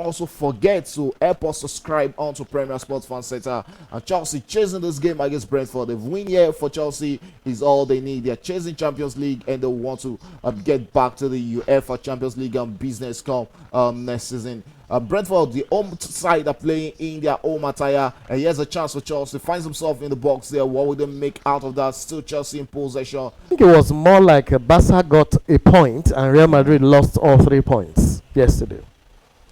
also forget to help us subscribe onto Premier Sports Fan Center. And Chelsea chasing this game against Brentford. The win here for Chelsea is all they need. They're chasing Champions League and they want to get back to the UEFA Champions League and Business Cup next season. Brentford, the home side, are playing in their home attire, and here's a chance for Chelsea. Finds himself in the box there. What would they make out of that? Still Chelsea in possession. I think it was more like Barca got a point and Real Madrid lost all 3 points yesterday.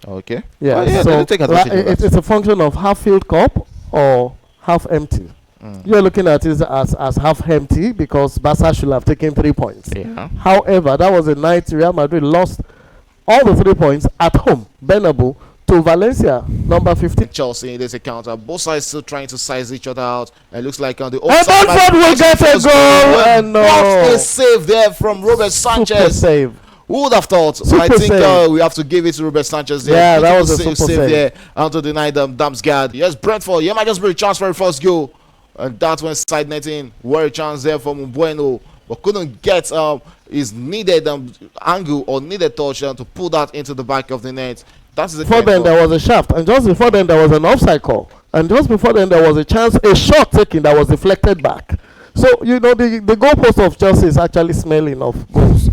Okay. Yeah, so it's a function of half filled cup or half empty. You're looking at it as half empty because Barca should have taken 3 points. Yeah. However, that was a night Real Madrid lost all the 3 points at home, Bernabeu, to Valencia, number 15. Chelsea in this encounter. Both sides still trying to size each other out. It looks like on the outside. Brentford will get a goal. And a save there from Robert Sanchez. Super save. Who would have thought? I think we have to give it to Robert Sanchez there. Yeah, that was a super save there to deny them Damsgaard. Yes, Brentford. Yeah, might just be a chance for the first goal. And that went side netting. What a chance there from Mbeumo. But couldn't get his needed angle or needed touch to pull that into the back of the net. That's the before then there was a shaft, and just before then there was an offside call, and just before then there was a shot taken that was deflected back. So you know the goalpost of Chelsea is actually smelling of goals.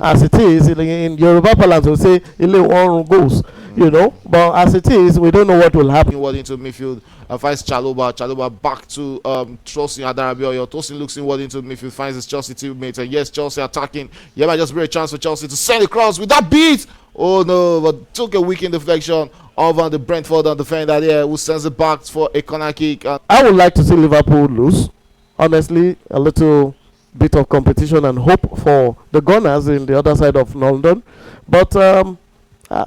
As it is in Yoruba parlance, we say "1 goals," you know. But as it is, we don't know what will happen. Inward into midfield, finds Chalobah back to Tosin Adarabioyo. Tosin looks inward into midfield, finds his Chelsea teammate, and yes, Chelsea attacking. Yeah, might just be a chance for Chelsea to send across with that beat. Oh no, but took a weak deflection over the Brentford defender there, who sends it back for a corner kick. I would like to see Liverpool lose. Honestly, a little bit of competition and hope for the Gunners in the other side of London, but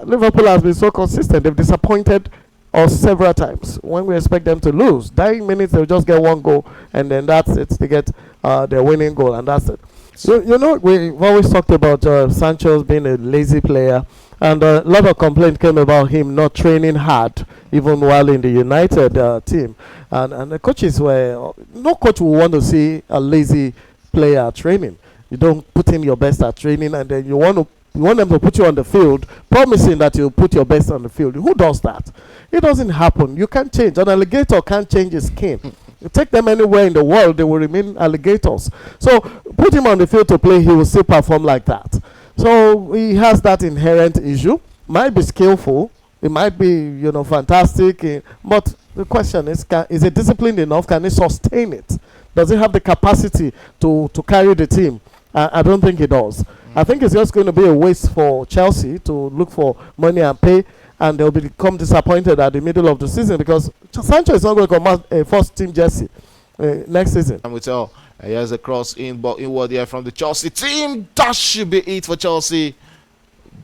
Liverpool has been so consistent. They've disappointed us several times. When we expect them to lose, dying minutes they'll just get 1 goal, and then that's it. They get their winning goal, and that's it. So you know, we've always talked about Sancho being a lazy player, and a lot of complaint came about him not training hard even while in the United team, and the coaches were, no coach will want to see a lazy player training. You don't put in your best at training, and then you want them to put you on the field promising that you'll put your best on the field. Who does that? It doesn't happen. You can't change. An alligator can't change his skin. You take them anywhere in the world, they will remain alligators. So put him on the field to play, he will still perform like that. So he has that inherent issue. Might be skillful, it might be fantastic, but the question is it disciplined enough? Can he sustain it? Does he have the capacity to carry the team? I don't think he does. I think it's just going to be a waste for Chelsea to look for money and pay, and they'll become disappointed at the middle of the season because Sancho is not going to command a first team jersey next season. And we tell here's a cross inward here from the Chelsea team. That should be it for Chelsea,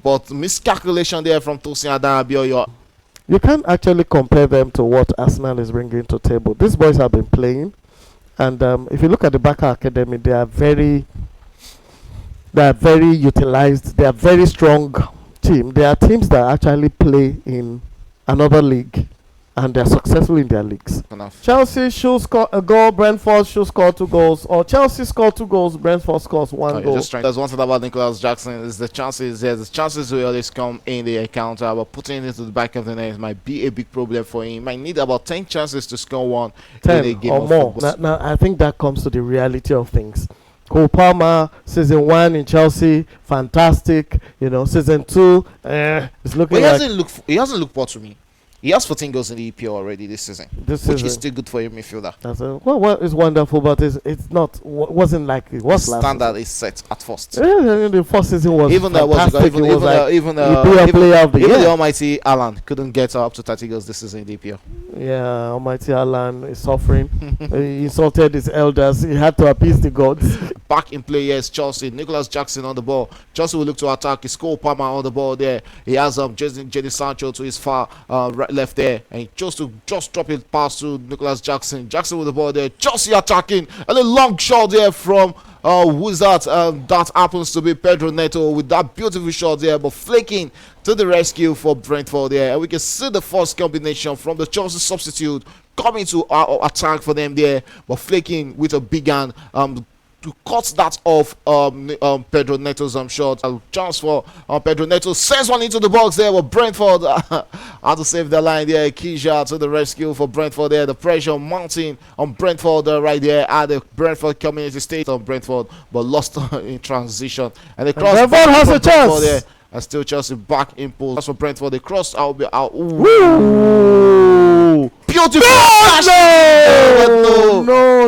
but miscalculation there from Tosin Adarabioyo. You can't actually compare them to what Arsenal is bringing to the table. These boys have been playing, and if you look at the Barca Academy, they are very utilized. They are very strong team. They are teams that actually play in another league, and they are successful in their leagues. Chelsea should score a goal, Brentford should score 2 goals, or Chelsea score 2 goals, Brentford scores 1 goal. There's one thing about Nicolas Jackson is the chances will always come in the encounter, but putting it into the back of the net might be a big problem for him. He might need about 10 chances to score 1 in a game or more. Now, I think that comes to the reality of things. Cole Palmer, season 1 in Chelsea, fantastic. Season 2, it's looking he hasn't looked poor to me. He has 14 goals in the EPL already this season, which is still good for a midfielder. It's wonderful, but it's not. Wasn't like it was last standard season. Is set at first. Yeah, the first season was even fantastic. Even the almighty Alan couldn't get up to 30 goals this season in the EPL. Yeah, almighty Alan is suffering. He insulted his elders. He had to appease the gods. Back in play, yes, Chelsea. Nicolas Jackson on the ball. Chelsea will look to attack. His Cole Palmer on the ball there. He has Jadon Sancho to his far right left there, and he chose to just drop it past to Nicolas Jackson. Jackson with the ball there. Chelsea attacking, and a long shot there from who's that? That happens to be Pedro Neto with that beautiful shot there, but flaking to the rescue for Brentford there. And we can see the first combination from the Chelsea substitute coming to attack for them there, but flaking with a big hand. to cut that off Pedro Neto's shot. Chance for Pedro Neto, sends one into the box there, but Brentford had to save the line there. Keisha to the rescue for Brentford there. The pressure mounting on Brentford right there at the Brentford Community State on Brentford, but lost in transition. And the cross Brentford has a chance. There. And still Chelsea back impulse. That's for Brentford. The cross out. Ooh. Beautiful. No.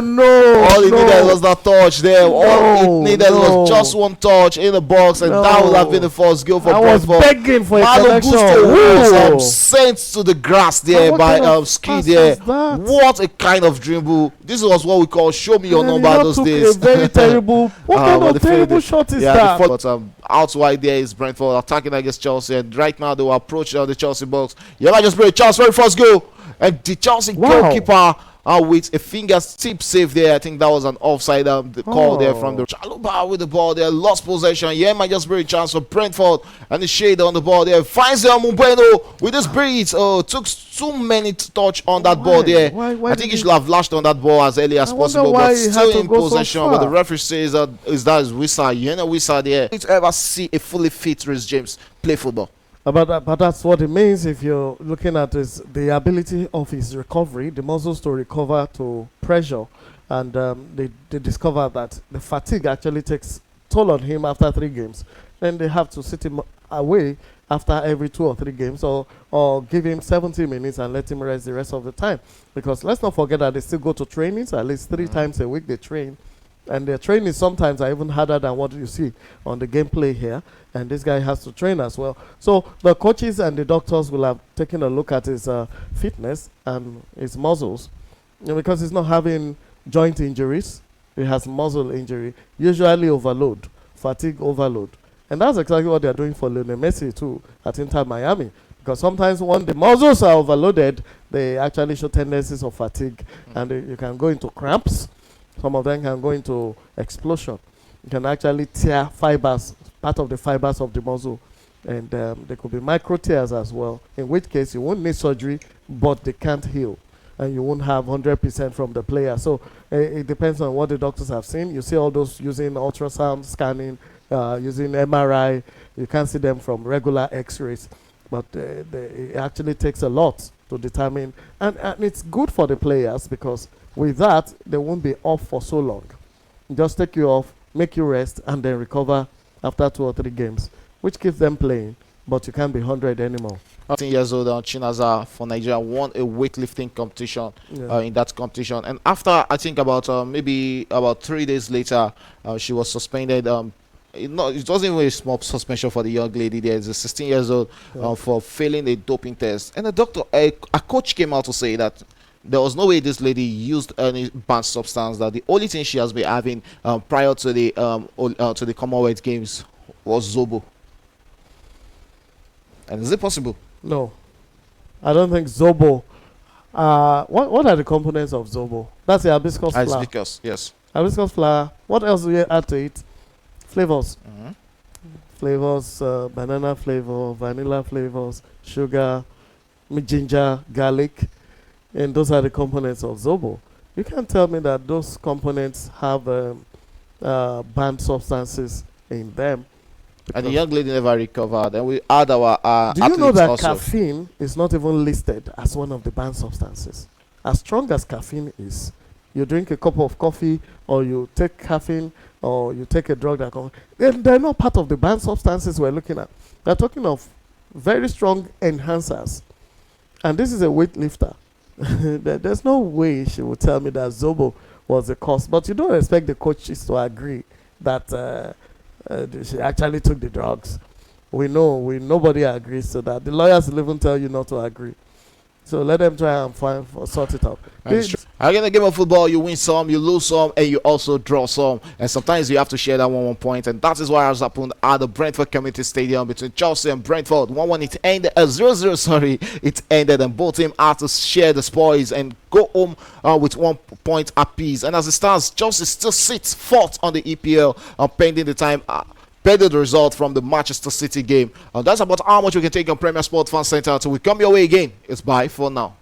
All it needed was that touch there. All it needed was just one touch in the box, and that would have been the first goal for Brentford. I was begging for a Malo connection. was sent to the grass there by Ski there. What a kind of dribble. This was what we call show me your number those days. A very terrible. What kind of terrible shot is that? But out wide there is Brentford attacking against Chelsea, and right now they will approach the Chelsea box. Yeah, just play chance for the first goal, and the Chelsea goalkeeper with a fingertip save there. I think that was an offside call there from the Chaluba with the ball there. Lost possession. Yeah, might just be a chance for Brentford, and the shade on the ball there. Finds Enzo Maresca with his breeze. Took too many touch on that ball there. I think he should have lashed on that ball as early as possible, but still in possession. But the referee says that is Wissa. You know Wissa there. Did you ever see a fully fit Reece James play football? But that's what it means if you're looking at the ability of his recovery, the muscles to recover to pressure, and they discover that the fatigue actually takes toll on him after 3 games. Then they have to sit him away after every 2 or 3 games, or give him 70 minutes and let him rest the rest of the time. Because let's not forget that they still go to trainings at least 3 times a week. They train. And their training sometimes are even harder than what you see on the gameplay here. And this guy has to train as well. So the coaches and the doctors will have taken a look at his fitness and his muscles. Because he's not having joint injuries. He has muscle injury. Usually overload, fatigue overload. And that's exactly what they're doing for Lionel Messi too at Inter Miami. Because sometimes when the muscles are overloaded, they actually show tendencies of fatigue. And you can go into cramps. Some of them can go into explosion. You can actually tear fibers, part of the fibers of the muscle. And there could be micro tears as well, in which case you won't need surgery, but they can't heal. And you won't have 100% from the player. So it depends on what the doctors have seen. You see all those using ultrasound scanning, using MRI. You can't see them from regular x-rays. But it actually takes a lot to determine. And it's good for the players because with that, they won't be off for so long. Just take you off, make you rest, and then recover after 2 or 3 games, which keeps them playing, but you can't be 100 anymore. 18 years old, Chinaza for Nigeria won a weightlifting competition in that competition. And after, I think maybe about 3 days later, she was suspended. It wasn't even a small suspension for the young lady there. It's a 16 years old for failing a doping test. And the doctor, a coach came out to say that there was no way this lady used any banned substance. That the only thing she has been having prior to the Commonwealth Games was Zobo. And is it possible? No, I don't think Zobo. What are the components of Zobo? That's the hibiscus flower. Hibiscus, yes. Hibiscus flower. What else do you add to it? Flavors. Flavors, banana flavor, vanilla flavors, sugar, ginger, garlic. And those are the components of Zobo. You can't tell me that those components have banned substances in them. And the young lady never recovered. And we add our do you know that also. Caffeine is not even listed as one of the banned substances? As strong as caffeine is, you drink a cup of coffee or you take caffeine or you take a drug that they're not part of the banned substances we're looking at. We're talking of very strong enhancers. And this is a weightlifter. There's no way she would tell me that Zobo was the cause, but you don't expect the coaches to agree that she actually took the drugs. Nobody agrees to that. The lawyers will even tell you not to agree. So let them try and sort it out. Again, the game of football, you win some, you lose some, and you also draw some. And sometimes you have to share that 1-1 point. And that is what has happened at the Brentford Community Stadium between Chelsea and Brentford. 1-1, it ended. 0-0, sorry. It ended, and both teams had to share the spoils and go home with 1 point apiece. And as it stands, Chelsea still sits 4th on the EPL, pending the time. Better the result from the Manchester City game. That's about how much we can take on Premier Sports Fan Center until we come your way again. It's bye for now.